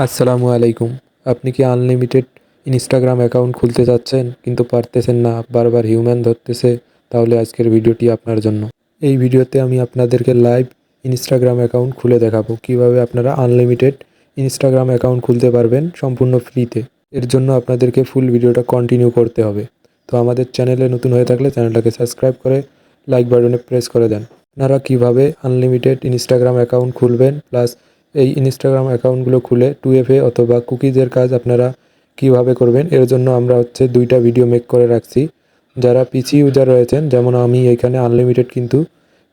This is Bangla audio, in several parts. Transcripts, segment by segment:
আসসালামু আলাইকুম। আপনি কি আনলিমিটেড ইনস্টাগ্রাম অ্যাকাউন্ট খুলতে চাচ্ছেন কিন্তু পারতেছেন না, বারবার হিউম্যান ধরতেছে? তাহলে আজকের ভিডিওটি আপনার জন্য। এই ভিডিওতে আমি আপনাদেরকে লাইভ ইনস্টাগ্রাম অ্যাকাউন্ট খুলে দেখাবো কিভাবে আপনারা আনলিমিটেড ইনস্টাগ্রাম অ্যাকাউন্ট খুলতে পারবেন সম্পূর্ণ ফ্রিতে। এর জন্য আপনাদেরকে ফুল ভিডিওটা কন্টিনিউ করতে হবে। তো আমাদের চ্যানেলে নতুন হয়ে থাকলে চ্যানেলটাকে সাবস্ক্রাইব করে লাইক বাটনে প্রেস করে দেন। আপনারা কিভাবে আনলিমিটেড ইনস্টাগ্রাম অ্যাকাউন্ট খুলবেন, প্লাস এই ইনস্টাগ্রাম অ্যাকাউন্টগুলো খুলে 2FA অথবা কুকিজের কাজ আপনারা কিভাবে করবেন, এর জন্য আমরা দুইটা ভিডিও মেক করে রাখছি। যারা পিসি ইউজার রয়েছেন, যেমন আমি এখানে আনলিমিটেড কিন্তু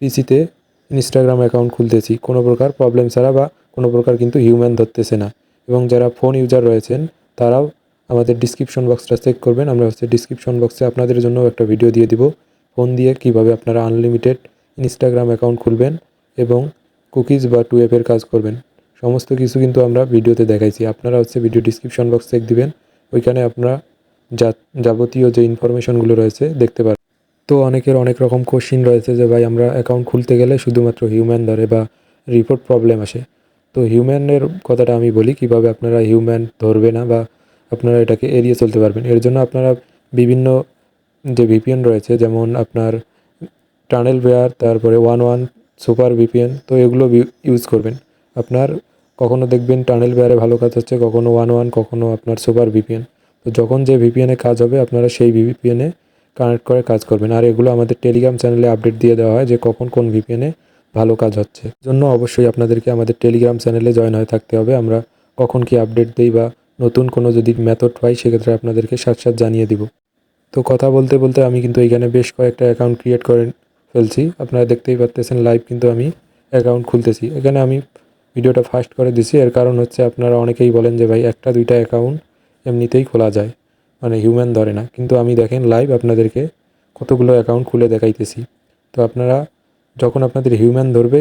পিসিতে ইনস্টাগ্রাম অ্যাকাউন্ট খুলতেছি কোনো প্রকার প্রবলেম ছাড়া, বা কোনো প্রকার কিন্তু হিউম্যান ধরতেছে না। এবং যারা ফোন ইউজার রয়েছেন তারাও আমাদের ডিসক্রিপশন বক্সটা চেক করবেন। আমরা ডিসক্রিপশন বক্সে আপনাদের জন্য একটা ভিডিও দিয়ে দিব ফোন দিয়ে কিভাবে আপনারা আনলিমিটেড ইনস্টাগ্রাম অ্যাকাউন্ট খুলবেন এবং কুকিজ বা 2FAর কাজ করবেন। সমস্ত কিছু কিন্তু আমরা ভিডিওতে দেখাইছি। আপনারা ভিডিও ডিসক্রিপশন বক্স চেক দিবেন, ওইখানে আপনারা যাবতীয় যে ইনফরমেশনগুলো রয়েছে দেখতে পারেন। তো অনেকের অনেক রকম কোশ্চিন রয়েছে যে ভাই, আমরা অ্যাকাউন্ট খুলতে গেলে শুধুমাত্র হিউম্যান ধরে বা রিপোর্ট প্রবলেম আসে। তো হিউম্যানের কথাটা আমি বলি, কিভাবে আপনারা হিউম্যান ধরবে না বা আপনারা এটাকে এড়িয়ে চলতে পারবেন। এর জন্য আপনারা বিভিন্ন যে ভিপিএন রয়েছে, যেমন আপনার টানেল বেয়ার, তারপরে 11 সুপার ভিপিএন, তো এগুলো ইউজ করবেন। আপনার কখনো দেখবেন টানেল বেয়ারে ভালো কাজ হচ্ছে, কখনো 11, কখনো আপনার সুপার ভিপিএন। তো যখন যে ভিপিএনে কাজ হবে আপনারা সেই ভিপিএনে কানেক্ট করে কাজ করবেন। আর এগুলো আমাদের টেলিগ্রাম চ্যানেলে আপডেট দিয়ে দেওয়া হয় যে কখন কোন ভিপিএনে ভালো কাজ হচ্ছে। জন্য অবশ্যই আপনাদেরকে আমাদের টেলিগ্রাম চ্যানেলে জয়েন হয়ে থাকতে হবে। আমরা কখন কি আপডেট দিই বা নতুন কোনো যদি মেথড পাই সেক্ষেত্রে আপনাদেরকে সাথে সাথে জানিয়ে দিব। তো কথা বলতে বলতে আমি কিন্তু এইখানে বেশ কয়েকটা অ্যাকাউন্ট ক্রিয়েট করে ফেলছি। আপনারা দেখতেই পারতেছেন লাইভ কিন্তু আমি অ্যাকাউন্ট খুলতেছি। এখানে আমি ভিডিওটা ফাস্ট করে দিছি, এর কারণ আপনারা অনেকেই বলেন যে ভাই একটা দুইটা অ্যাকাউন্ট এমনিতেই খোলা যায়, মানে হিউম্যান ধরে না। কিন্তু আমি দেখেন লাইভ আপনাদেরকে কতগুলো অ্যাকাউন্ট খুলে দেখাইতেছি। তো আপনারা যখন আপনাদের হিউম্যান ধরবে,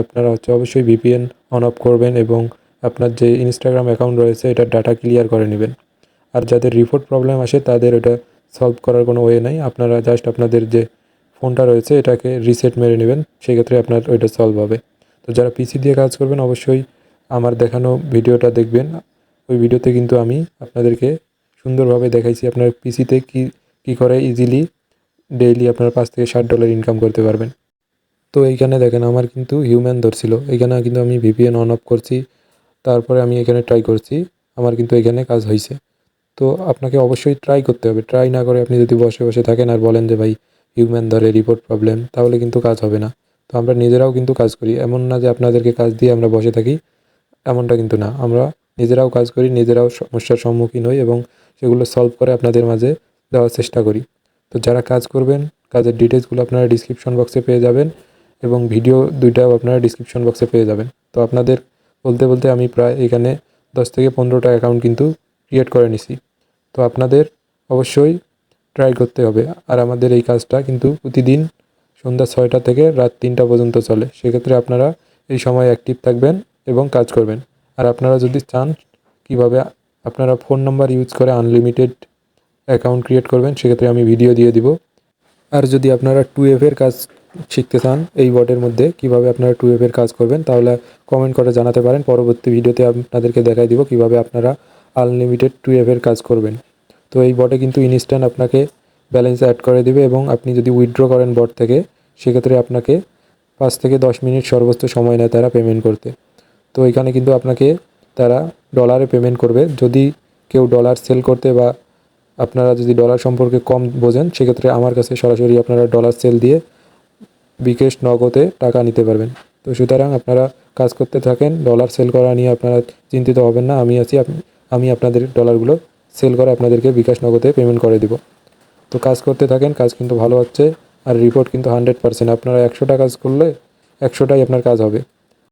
আপনারা অবশ্যই ভিপিএন অন অফ করবেন এবং আপনার যে ইনস্টাগ্রাম অ্যাকাউন্ট রয়েছে এটার ডাটা ক্লিয়ার করে নেবেন। আর যাদের রিপোর্ট প্রবলেম আসে তাদের ওটা সলভ করার কোনো ওয়ে নাই। আপনারা জাস্ট আপনাদের যে ফোনটা রয়েছে এটাকে রিসেট মেরে নেবেন, সেক্ষেত্রে আপনার ওইটা সলভ হবে। তো যারা পিসি দিয়ে কাজ করবেন অবশ্যই আমার দেখানো ভিডিওটা দেখবেন। ওই ভিডিওতে কিন্তু আমি আপনাদেরকে সুন্দরভাবে দেখাইছি আপনার পিসিতে কী করে ইজিলি ডেইলি আপনার $5 থেকে $7 ইনকাম করতে পারবেন। তো এইখানে দেখেন আমার কিন্তু হিউম্যান ধরছিল, এইখানে কিন্তু আমি ভিপিএন অন অফ করছি, তারপরে আমি এখানে ট্রাই করছি, আমার কিন্তু এখানে কাজ হয়েছে। তো আপনাকে অবশ্যই ট্রাই করতে হবে। ট্রাই না করে আপনি যদি বসে বসে থাকেন আর বলেন যে ভাই হিউম্যান ধরে রিপোর্ট প্রবলেম, তাহলে কিন্তু কাজ হবে না। তো আমরা নিজেরাও কিন্তু কাজ করি, এমন না যে আপনাদেরকে কাজ দিয়ে আমরা বসে থাকি, এমনটা কিন্তু না। আমরা নিজেরাও কাজ করি, নিজেরাও সমস্যার সম্মুখীন হই এবং সেগুলো সলভ করে আপনাদের মাঝে দেওয়ার চেষ্টা করি। তো যারা কাজ করবেন, কাজের ডিটেলসগুলো আপনারা ডিসক্রিপশন বক্সে পেয়ে যাবেন এবং ভিডিও দুইটাও আপনারা ডিসক্রিপশন বক্সে পেয়ে যাবেন। তো আপনাদের বলতে বলতে আমি প্রায় এখানে 10 থেকে 15টা অ্যাকাউন্ট কিন্তু ক্রিয়েট করে নিছি। তো আপনাদের অবশ্যই ট্রাই করতে হবে। আর আমাদের এই কাজটা কিন্তু প্রতিদিন সন্ধ্যা 6টা থেকে রাত 3টা পর্যন্ত চলে। সেক্ষেত্রে আপনারা এই সময় অ্যাক্টিভ থাকবেন এবং কাজ করবেন। আর আপনারা যদি চান কিভাবে আপনারা ফোন নাম্বার ইউজ করে আনলিমিটেড অ্যাকাউন্ট ক্রিয়েট করবেন, সেক্ষেত্রে আমি ভিডিও দিয়ে দিব। আর যদি আপনারা 2FAর কাজ শিখতে চান এই বটের মধ্যে কিভাবে আপনারা 2FAর কাজ করবেন, তাহলে কমেন্ট করে জানাতে পারেন। পরবর্তী ভিডিওতে আপনাদেরকে দেখাই দিব কিভাবে আপনারা আনলিমিটেড 2FAর কাজ করবেন। তো এই বটে কিন্তু ইনস্ট্যান্ট আপনাকে ব্যালেন্স অ্যাড করে দিবে এবং আপনি যদি উইথড্র করেন বট থেকে, সেক্ষেত্রে আপনাকে 5 থেকে 10 মিনিট সর্বোচ্চ সময় নেয় তারা পেমেন্ট করতে। তো এখানে কিন্তু আপনাকে তারা ডলারে পেমেন্ট করবে। যদি কেউ ডলার সেল করতে বা আপনারা যদি ডলার সম্পর্কে কম বোঝেন, সেক্ষেত্রে আমার কাছে সরাসরি আপনারা ডলার সেল দিয়ে বিকাশ নগদে টাকা নিতে পারবেন। তো সুতরাং আপনারা কাজ করতে থাকেন, ডলার সেল করা নিয়ে আপনারা চিন্তিত হবেন না। আমি আপনাদের ডলারগুলো সেল করে আপনাদেরকে বিকাশ নগদে পেমেন্ট করে দিব। তো কাজ করতে থাকেন, কাজ কিন্তু ভালো হচ্ছে। আর রিপোর্ট কিন্তু 100%। আপনারা 100টা কাজ করলে 100টাই আপনার কাজ হবে।